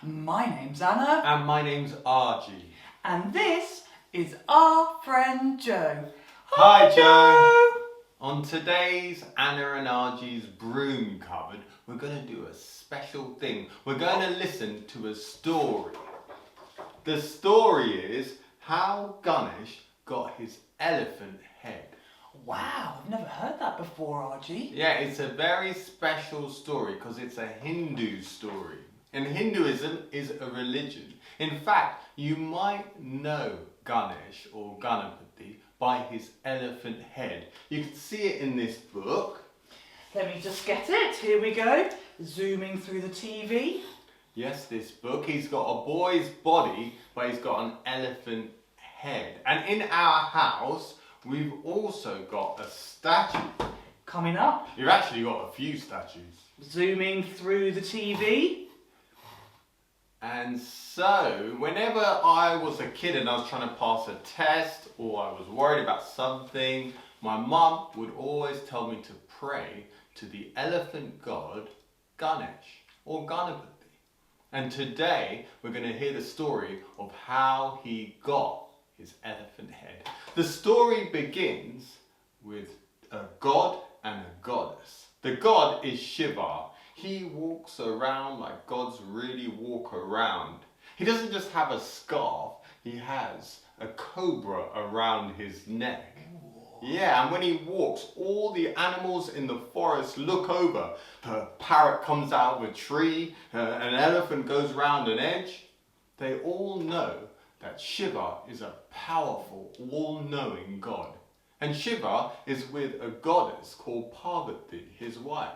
My name's Anna. And my name's Arji. And this is our friend Joe. Hi Joe! On today's Anna and Arji's Broom cupboard, we're going to do a special thing. We're going to listen to a story. The story is how Ganesh got his elephant head. Wow, I've never heard that before, Arji. Yeah, it's a very special story because it's a Hindu story. And Hinduism is a religion. In fact, you might know Ganesh or Ganapati by his elephant head. You can see it in this book. Let me just get it. Here we go. Zooming through the TV. Yes, this book. He's got a boy's body, but he's got an elephant head. And in our house, we've also got a statue. Coming up. You've actually got a few statues. Zooming through the TV. And so, whenever I was a kid and I was trying to pass a test or I was worried about something, my mum would always tell me to pray to the elephant god Ganesh or Ganapati. And today we're going to hear the story of how he got his elephant head. The story begins with a god and a goddess. The god is Shiva. He walks around like gods really walk around. He doesn't just have a scarf, he has a cobra around his neck. Yeah, and when he walks, all the animals in the forest look over. A parrot comes out of a tree, an elephant goes round an edge. They all know that Shiva is a powerful, all-knowing god. And Shiva is with a goddess called Parvati, his wife.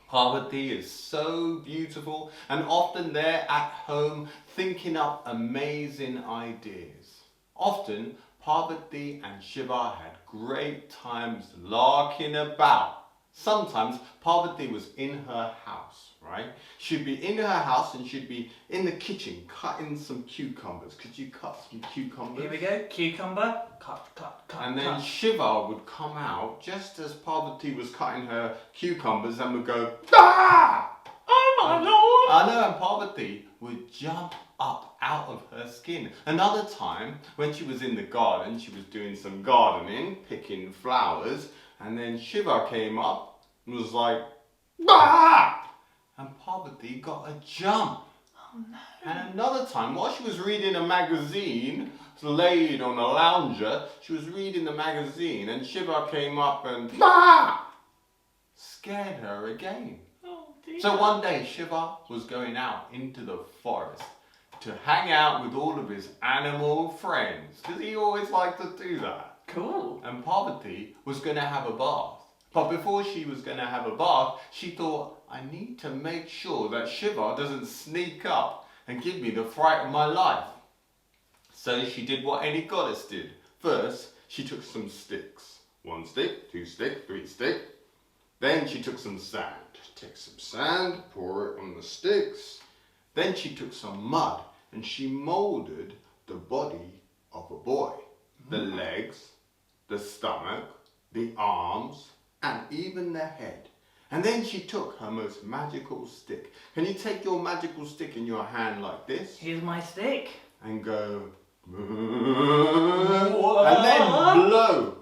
Parvati is so beautiful and often they're at home thinking up amazing ideas. Often Parvati and Shiva had great times larking about. Sometimes Parvati was in her house, right? She'd be in her house and she'd be in the kitchen cutting some cucumbers. Could you cut some cucumbers? Here we go. Cucumber. Cut, cut, cut. And then Shiva would come out just as Parvati was cutting her cucumbers and would go, "Ah!" Oh my lord! I know, and Parvati would jump up out of her skin. Another time, when she was in the garden, she was doing some gardening, picking flowers, and then Shiva came up and was like, "Ah!" And Parvati got a jump. Oh no. And another time, while she was reading a magazine, laid on a lounger, she was reading the magazine and Shiva came up and scared her again. Oh dear. So one day Shiva was going out into the forest to hang out with all of his animal friends, because he always liked to do that. Cool. And Parvati was going to have a bath. But before she was going to have a bath, she thought, I need to make sure that Shiva doesn't sneak up and give me the fright of my life. So she did what any goddess did. First, she took some sticks. 1 stick, 2 stick, 3 stick. Then she took some sand. Take some sand, pour it on the sticks. Then she took some mud and she molded the body of a boy. The legs, the stomach, the arms, and even the head. And then she took her most magical stick. Can you take your magical stick in your hand like this? Here's my stick. And go, and then blow.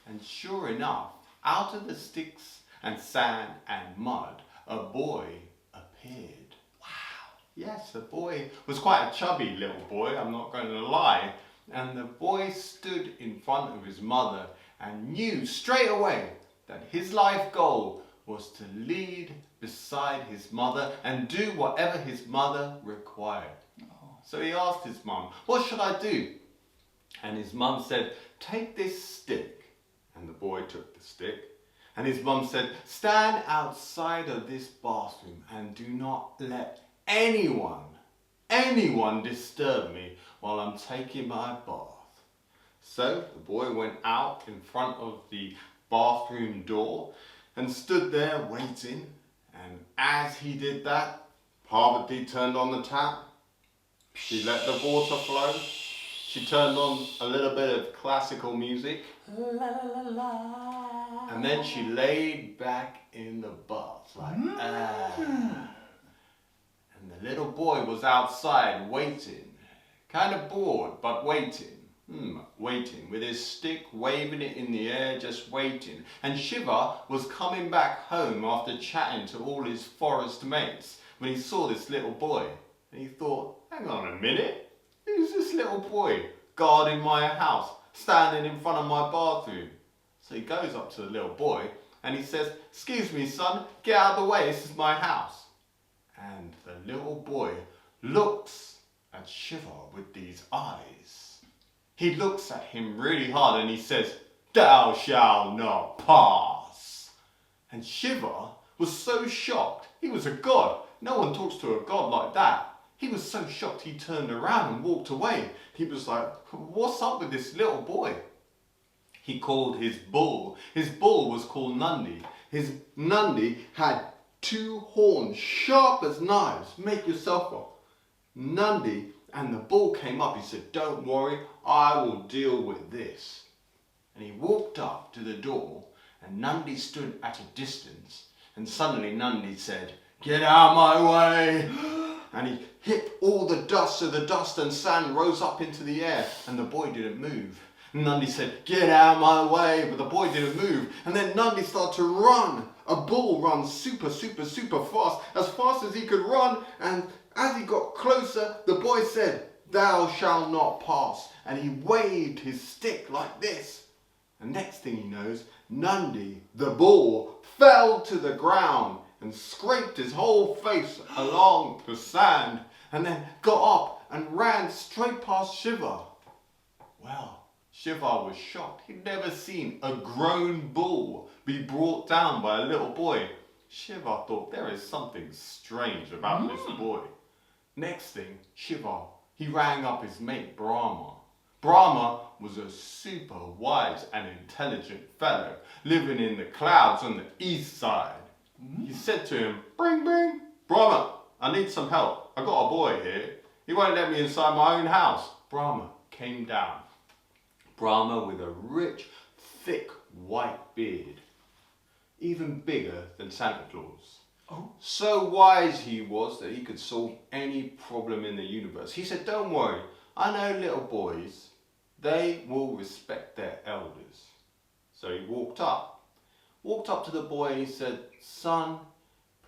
And sure enough, out of the sticks and sand and mud, a boy appeared. Wow. Yes, the boy was quite a chubby little boy, I'm not going to lie. And the boy stood in front of his mother and knew straight away that his life goal was to lead beside his mother and do whatever his mother required. So he asked his mum, what should I do? And his mum said, take this stick. And the boy took the stick. And his mum said, stand outside of this bathroom and do not let anyone disturb me while I'm taking my bath. So the boy went out in front of the bathroom door and stood there waiting. And as he did that, Parvati turned on the tap. She let the water flow. She turned on a little bit of classical music. La la la la. And then she laid back in the bath like, A little boy was outside waiting, kind of bored, but waiting. Waiting, with his stick, waving it in the air, just waiting. And Shiva was coming back home after chatting to all his forest mates when he saw this little boy. And he thought, hang on a minute, who's this little boy guarding my house, standing in front of my bathroom? So he goes up to the little boy and he says, excuse me son, get out of the way, this is my house. And the little boy looks at Shiva with these eyes. He looks at him really hard and he says, thou shalt not pass. And Shiva was so shocked. He was a god. No one talks to a god like that. He was so shocked he turned around and walked away. He was like, what's up with this little boy? He called his bull. His bull was called Nandi. His Nandi had 2 horns, sharp as knives. Make yourself up. Nandi and the bull came up. He said, don't worry, I will deal with this. And he walked up to the door and Nandi stood at a distance. And suddenly Nandi said, get out of my way. And he hit all the dust, so the dust and sand rose up into the air and the boy didn't move. And Nandi said, get out of my way, but the boy didn't move. And then Nandi started to run. A bull runs super fast as he could run. And as he got closer, the boy said, thou shalt not pass. And he waved his stick like this. And next thing he knows, Nandi, the bull, fell to the ground and scraped his whole face along the sand. And then got up and ran straight past Shiva. Well, Shiva was shocked. He'd never seen a grown bull be brought down by a little boy. Shiva thought there is something strange about this boy. Next thing, Shiva, he rang up his mate Brahma. Brahma was a super wise and intelligent fellow living in the clouds on the east side. He said to him, bring, Brahma, I need some help. I got a boy here. He won't let me inside my own house. Brahma came down. Brahma with a rich, thick, white beard, even bigger than Santa Claus. So wise he was that he could solve any problem in the universe. He said, don't worry, I know little boys, they will respect their elders. So he walked up to the boy and he said, son,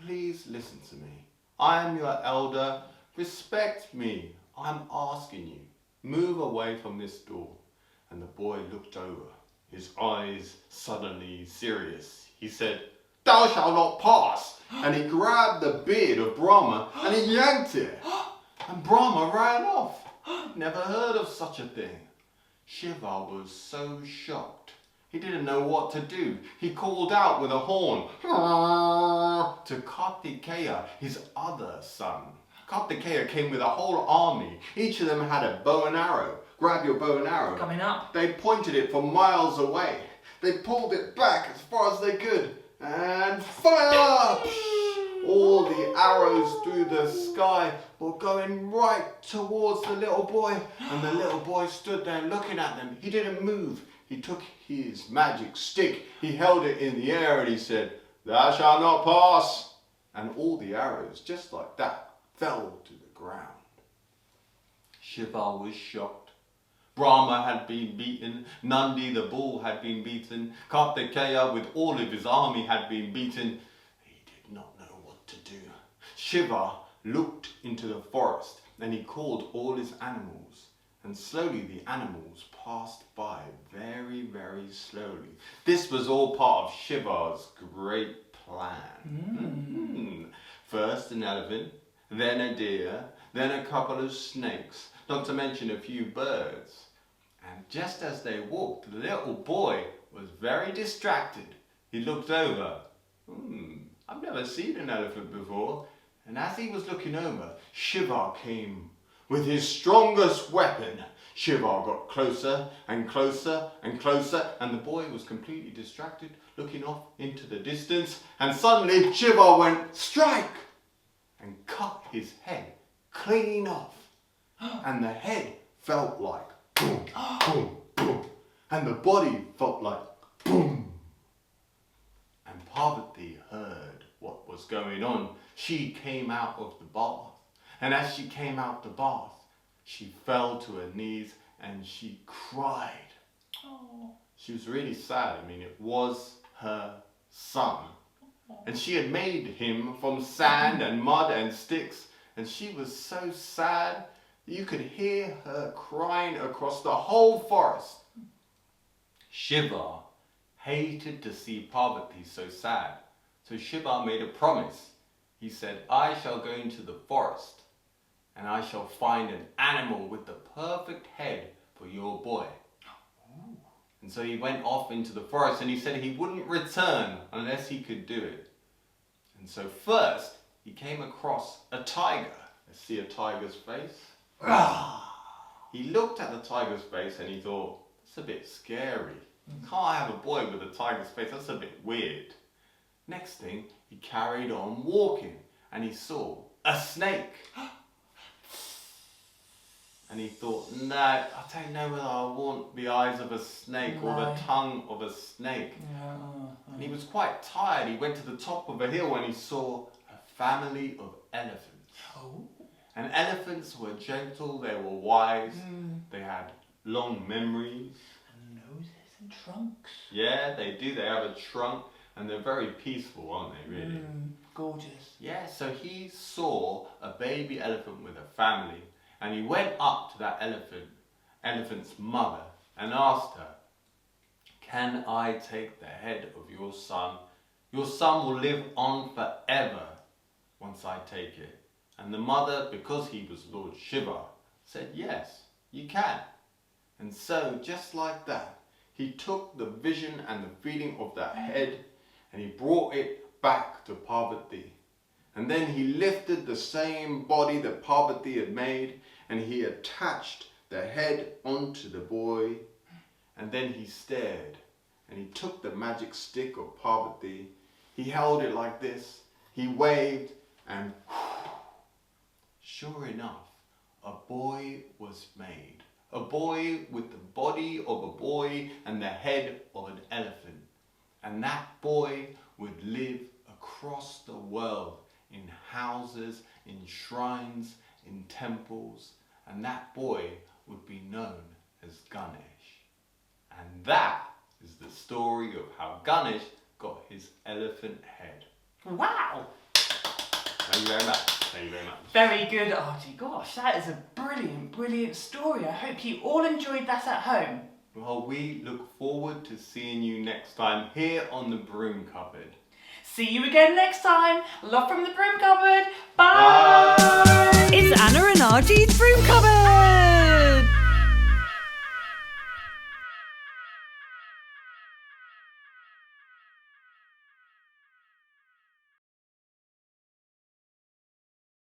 please listen to me. I am your elder, respect me. I'm asking you, move away from this door. And the boy looked over, his eyes suddenly serious. He said, thou shalt not pass. And he grabbed the beard of Brahma and he yanked it. And Brahma ran off. Never heard of such a thing. Shiva was so shocked. He didn't know what to do. He called out with a horn to Kartikeya, his other son. Kartikeya came with a whole army. Each of them had a bow and arrow. Grab your bow and arrow. Coming up. They pointed it from miles away. They pulled it back as far as they could. And fire! All the arrows through the sky were going right towards the little boy. And the little boy stood there looking at them. He didn't move. He took his magic stick. He held it in the air and he said, thou shalt not pass. And all the arrows, just like that, fell to the ground. Shiva was shocked. Brahma had been beaten, Nandi the bull had been beaten, Kartikeya with all of his army had been beaten. He did not know what to do. Shiva looked into the forest and he called all his animals. And slowly the animals passed by very slowly. This was all part of Shiva's great plan. First an elephant, then a deer, then a couple of snakes, not to mention a few birds. And just as they walked, the little boy was very distracted. He looked over. I've never seen an elephant before. And as he was looking over, Shiva came with his strongest weapon. Shiva got closer and closer and closer, and the boy was completely distracted, looking off into the distance. And suddenly Shiva went, strike! And cut his head clean off. And the head felt like boom, boom, boom. And the body felt like boom. And Parvati heard what was going on. She came out of the bath And as she came out the bath, she fell to her knees and she cried. Oh. She was really sad. I mean, it was her son. And she had made him from sand and mud and sticks. And she was so sad that you could hear her crying across the whole forest. Shiva hated to see Parvati so sad. So Shiva made a promise. He said, I shall go into the forest and I shall find an animal with the perfect head for your boy. Ooh. And so he went off into the forest and he said he wouldn't return unless he could do it. And so first he came across a tiger. Let's see a tiger's face. He looked at the tiger's face and he thought, it's a bit scary. Can't have a boy with a tiger's face, that's a bit weird. Next thing, he carried on walking and he saw a snake. And he thought, no, I don't know whether I want the eyes of a snake or the tongue of a snake. And he was quite tired. He went to the top of a hill and he saw a family of elephants. Oh. And elephants were gentle, they were wise, they had long memories. And noses and trunks. Yeah, they do. They have a trunk and they're very peaceful, aren't they, really? Gorgeous. Yeah, so he saw a baby elephant with a family and he went up to that elephant's mother and asked her, can I take the head of your son? Your son will live on forever once I take it. And the mother, because he was Lord Shiva, said, yes, you can. And so, just like that, he took the vision and the feeling of that head and he brought it back to Parvati. And then he lifted the same body that Parvati had made and he attached the head onto the boy. And then he stared and he took the magic stick of Parvati. He held it like this. He waved and sure enough, a boy was made. A boy with the body of a boy and the head of an elephant. And that boy would live across the world in houses, in shrines, in temples. And that boy would be known as Ganesh. And that is the story of how Ganesh got his elephant head. Wow! Thank you very much. Thank you very much. Very good, Arji. Gosh, that is a brilliant, brilliant story. I hope you all enjoyed that at home. Well, we look forward to seeing you next time here on the Broom Cupboard. See you again next time. Love from the Broom Cupboard. Bye!